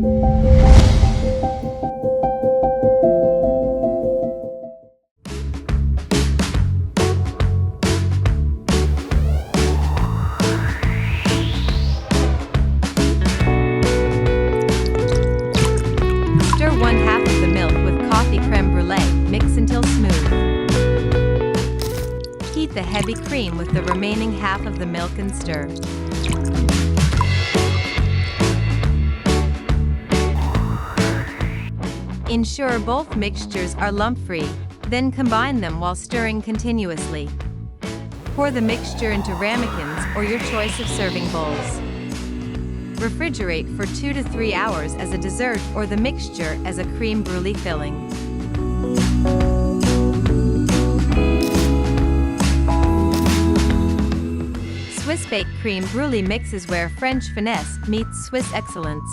Stir 1/2 of the milk with coffee creme brulee, mix until smooth. Heat the heavy cream with the remaining half of the milk and stir. Ensure both mixtures are lump-free, then combine them while stirring continuously. Pour the mixture into ramekins or your choice of serving bowls. Refrigerate for 2 to 3 hours as a dessert or the mixture as a creme brulee filling. SwissBake Creme Brulee mixes where French finesse meets Swiss excellence.